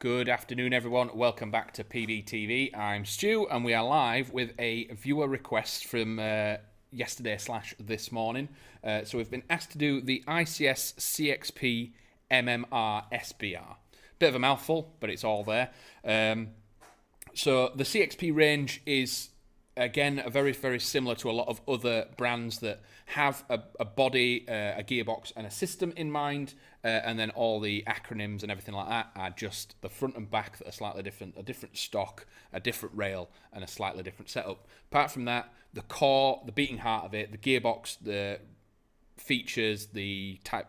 Good afternoon, everyone. Welcome back to PBTV. I'm Stu, and we are live with a viewer request from yesterday/this morning. So we've been asked to do the ICS CXP MMR SBR. Bit of a mouthful, but it's all there. So the CXP range is, again, very, very similar to a lot of other brands that have a body, a gearbox, and a system in mind, and then all the acronyms and everything like that are just the front and back that are slightly different, a different stock, a different rail, and a slightly different setup. Apart from that, the core, the beating heart of it, the gearbox, the features, the type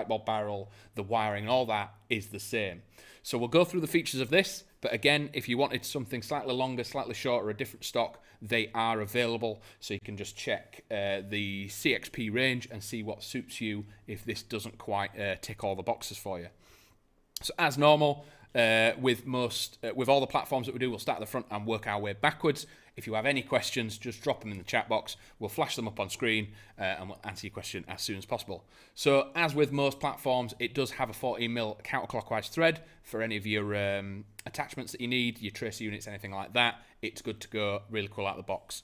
bob barrel, the wiring, and all that is the same. So we'll go through the features of this, but again, if you wanted something slightly longer, slightly shorter, a different stock, they are available. So you can just check the CXP range and see what suits you if this doesn't quite tick all the boxes for you. So as normal, with all the platforms that we do, we'll start at the front and work our way backwards. If you have any questions, just drop them in the chat box. We'll flash them up on screen and we'll answer your question as soon as possible. So as with most platforms, it does have a 14mm counterclockwise thread for any of your attachments that you need, your tracer units, anything like that. It's good to go, really cool out of the box.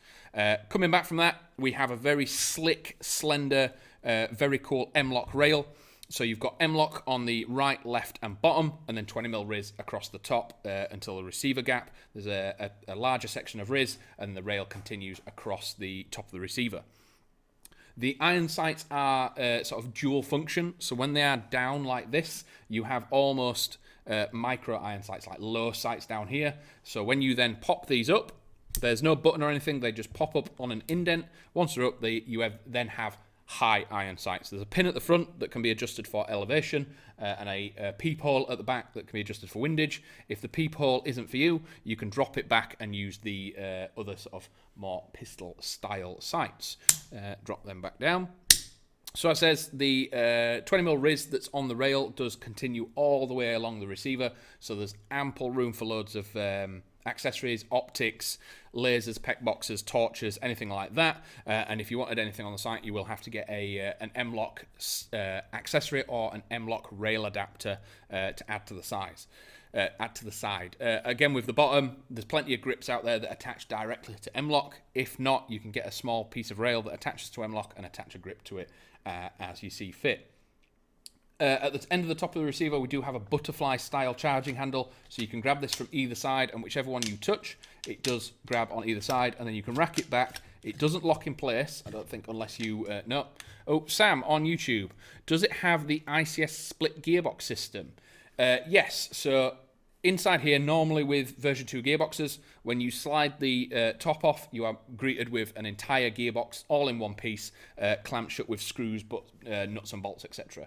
Coming back from that, we have a very slick, slender, very cool M-lock rail. So you've got M-lock on the right, left, and bottom, and then 20mm riz across the top until the receiver gap. There's a larger section of riz, and the rail continues across the top of the receiver. The iron sights are sort of dual function, so when they are down like this, you have almost micro iron sights, like low sights down here. So when you then pop these up, there's no button or anything, they just pop up on an indent. Once they're up, you then have high iron sights. There's a pin at the front that can be adjusted for elevation and a peephole at the back that can be adjusted for windage. If the peephole isn't for you, you can drop it back and use the other sort of more pistol style sights. Drop them back down. So as says, the 20mm riz that's on the rail does continue all the way along the receiver, so there's ample room for loads of accessories, optics, lasers, PEC boxes, torches, anything like that. And if you wanted anything on the site, you will have to get an M-lock accessory or an M-lock rail adapter to add to the size. Add to the side. Again, with the bottom, there's plenty of grips out there that attach directly to M-lock. If not, you can get a small piece of rail that attaches to M-lock and attach a grip to it as you see fit. At the end of the top of the receiver, we do have a butterfly style charging handle, so you can grab this from either side, and whichever one you touch, it does grab on either side, and then you can rack it back. It doesn't lock in place, I don't think, unless you no. Oh, Sam on YouTube, does it have the ICS split gearbox system? Yes, so inside here, normally with version 2 gearboxes, when you slide the top off, you are greeted with an entire gearbox all in one piece, clamped shut with screws, nuts and bolts, etc.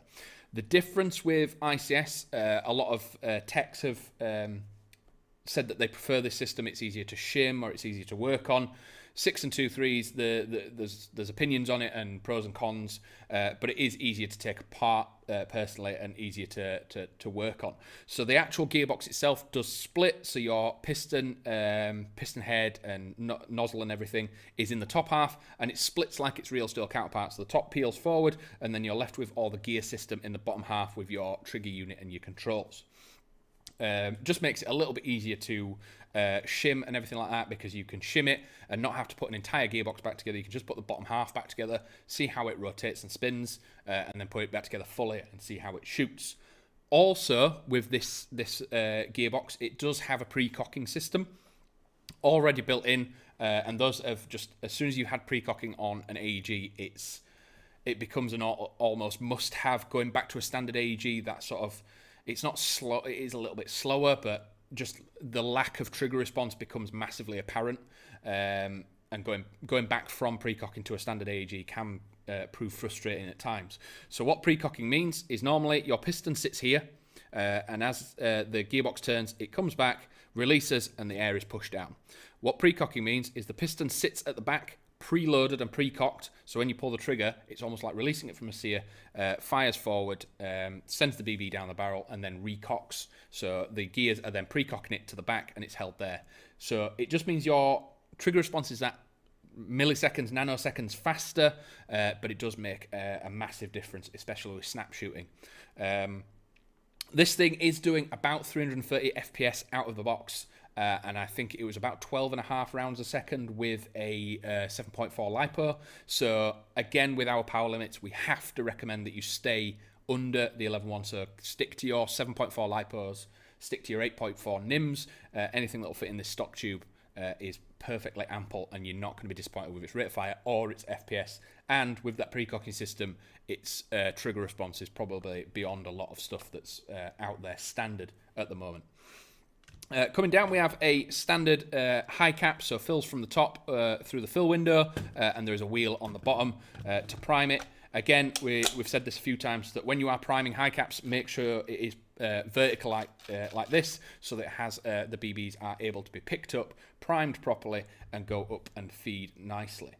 The difference with ICS, a lot of techs have said that they prefer this system. It's easier to shim, or it's easier to work on. 6 and 2 3s, there's opinions on it and pros and cons, but it is easier to take apart personally and easier to work on. So the actual gearbox itself does split, so your piston head and nozzle and everything is in the top half, and it splits like its real steel counterpart. So the top peels forward, and then you're left with all the gear system in the bottom half with your trigger unit and your controls. Just makes it a little bit easier to shim and everything like that, because you can shim it and not have to put an entire gearbox back together. You can just put the bottom half back together, see how it rotates and spins, and then put it back together fully and see how it shoots. Also, with this gearbox, it does have a pre-cocking system already built in, and those have just, as soon as you had pre-cocking on an AEG, it becomes an almost must-have. Going back to a standard AEG, that sort of, it's not slow, it is a little bit slower, but just the lack of trigger response becomes massively apparent, and going back from pre-cocking to a standard AEG can prove frustrating at times. So what pre-cocking means is normally your piston sits here, and as the gearbox turns, it comes back, releases, and the air is pushed down. What pre-cocking means is the piston sits at the back, preloaded and pre-cocked, so when you pull the trigger, it's almost like releasing it from a sear, fires forward, sends the BB down the barrel, and then recocks. So the gears are then pre-cocking it to the back, and it's held there. So it just means your trigger response is that milliseconds, nanoseconds faster, but it does make a massive difference, especially with snap shooting. This thing is doing about 330 FPS out of the box, and I think it was about 12.5 rounds a second with a 7.4 LiPo. So again, with our power limits, we have to recommend that you stay under the 11.1. So stick to your 7.4 LiPos, stick to your 8.4 NIMS. Anything that will fit in this stock tube is perfectly ample, and you're not going to be disappointed with its rate of fire or its FPS. And with that pre-cocking system, its trigger response is probably beyond a lot of stuff that's out there standard at the moment. Coming down, we have a standard high cap, so fills from the top through the fill window, and there is a wheel on the bottom to prime it. Again, we've said this a few times, that when you are priming high caps, make sure it is vertical like this, so that it has the BBs are able to be picked up, primed properly, and go up and feed nicely.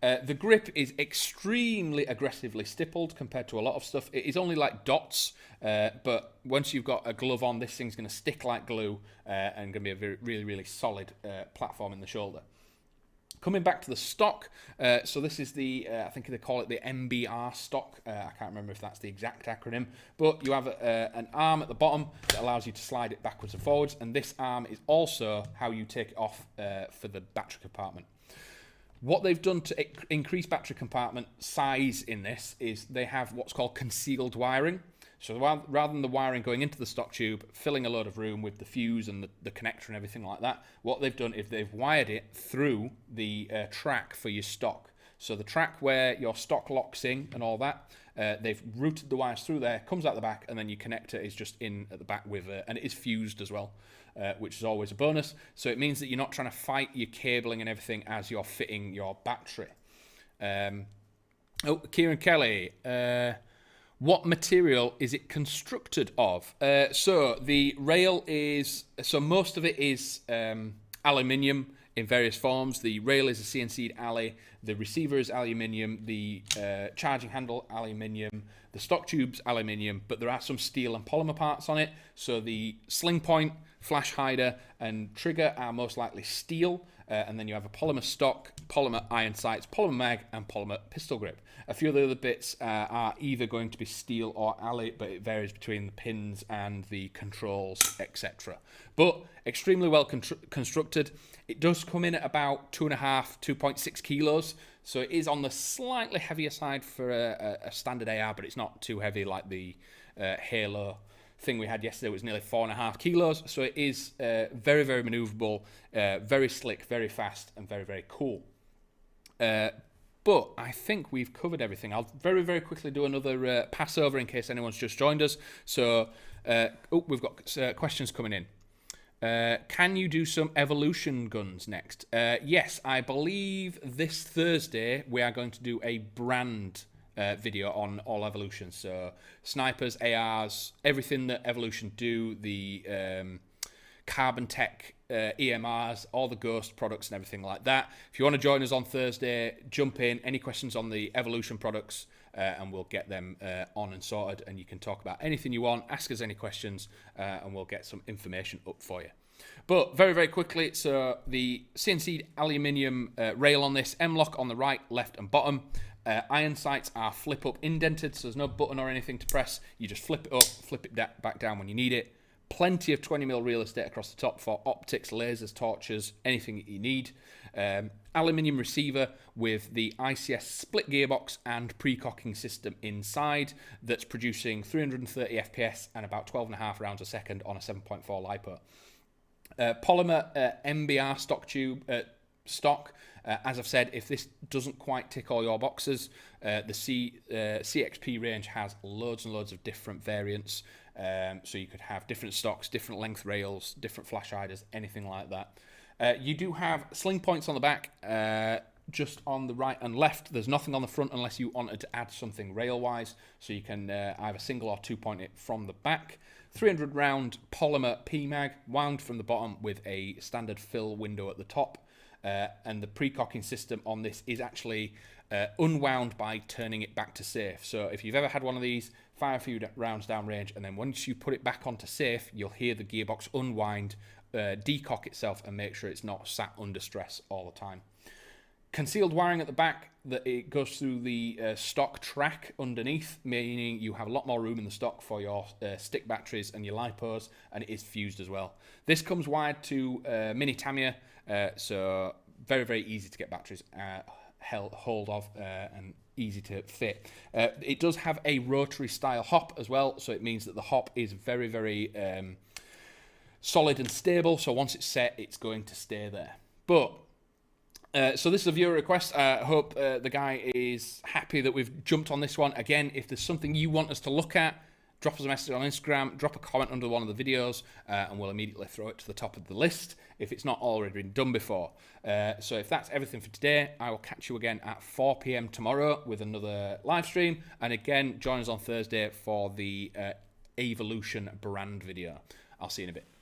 The grip is extremely aggressively stippled compared to a lot of stuff. It is only like dots, but once you've got a glove on, this thing's going to stick like glue and going to be a really, really solid platform in the shoulder. Coming back to the stock, so this is the, I think they call it the MTR Stock. I can't remember if that's the exact acronym, but you have an arm at the bottom that allows you to slide it backwards and forwards, and this arm is also how you take it off for the battery compartment. What they've done to increase battery compartment size in this is they have what's called concealed wiring. So rather than the wiring going into the stock tube, filling a load of room with the fuse and the connector and everything like that, what they've done is they've wired it through the track for your stock. So the track where your stock locks in and all that, they've routed the wires through there, comes out the back, and then your connector is just in at the back with, and it is fused as well, which is always a bonus. So it means that you're not trying to fight your cabling and everything as you're fitting your battery. Kieran Kelly, what material is it constructed of? So the rail is, so most of it is aluminium in various forms. The rail is a CNC'd alley, the receiver is aluminium, the charging handle aluminium, the stock tube's aluminium, but there are some steel and polymer parts on it. So the sling point, flash hider, and trigger are most likely steel. And then you have a polymer stock, polymer iron sights, polymer mag, and polymer pistol grip. A few of the other bits are either going to be steel or alloy, but it varies between the pins and the controls, etc. But extremely well constructed. It does come in at about 2.6 kilos, so it is on the slightly heavier side for a standard AR, but it's not too heavy like the Halo thing we had yesterday. Was nearly 4.5 kilos, so it is very, very maneuverable, very slick, very fast, and very, very cool. But I think we've covered everything. I'll very, very quickly do another pass over in case anyone's just joined us. So, we've got questions coming in. Can you do some evolution guns next? Yes, I believe this Thursday we are going to do a brand video on all Evolution. So snipers, ARs, everything that Evolution do, the Carbon Tech EMRs, all the Ghost products and everything like that. If you want to join us on Thursday, jump in. Any questions on the Evolution products, and we'll get them on and sorted, and you can talk about anything you want, ask us any questions, and we'll get some information up for you. But very, very quickly, so the CNC aluminium rail on this, M-lock on the right, left, and bottom. Iron sights are flip-up indented, so there's no button or anything to press. You just flip it up, flip it back down when you need it. Plenty of 20mm real estate across the top for optics, lasers, torches, anything that you need. Aluminium receiver with the ICS split gearbox and pre-cocking system inside that's producing 330 FPS and about 12.5 rounds a second on a 7.4 LiPo. Polymer MTR stock tube stock. As I've said, if this doesn't quite tick all your boxes, the CXP range has loads and loads of different variants. So you could have different stocks, different length rails, different flash hiders, anything like that. You do have sling points on the back, just on the right and left. There's nothing on the front unless you wanted to add something rail-wise. So you can either single or two-point it from the back. 300 round polymer PMAG wound from the bottom with a standard fill window at the top. And the pre-cocking system on this is actually unwound by turning it back to safe. So if you've ever had one of these, fire a few rounds down range, and then once you put it back onto safe, you'll hear the gearbox unwind, decock itself, and make sure it's not sat under stress all the time. Concealed wiring at the back, that it goes through the stock track underneath, meaning you have a lot more room in the stock for your stick batteries and your lipos, and it is fused as well. This comes wired to mini Tamiya, so very, very easy to get batteries hold of and easy to fit. It does have a rotary style hop as well, so it means that the hop is very, very solid and stable, so once it's set, it's going to stay there. But so this is a viewer request. I hope the guy is happy that we've jumped on this one. Again, if there's something you want us to look at, drop us a message on Instagram, drop a comment under one of the videos, and we'll immediately throw it to the top of the list if it's not already been done before. So if that's everything for today, I will catch you again at 4 p.m. tomorrow with another live stream. And again, join us on Thursday for the Evolution brand video. I'll see you in a bit.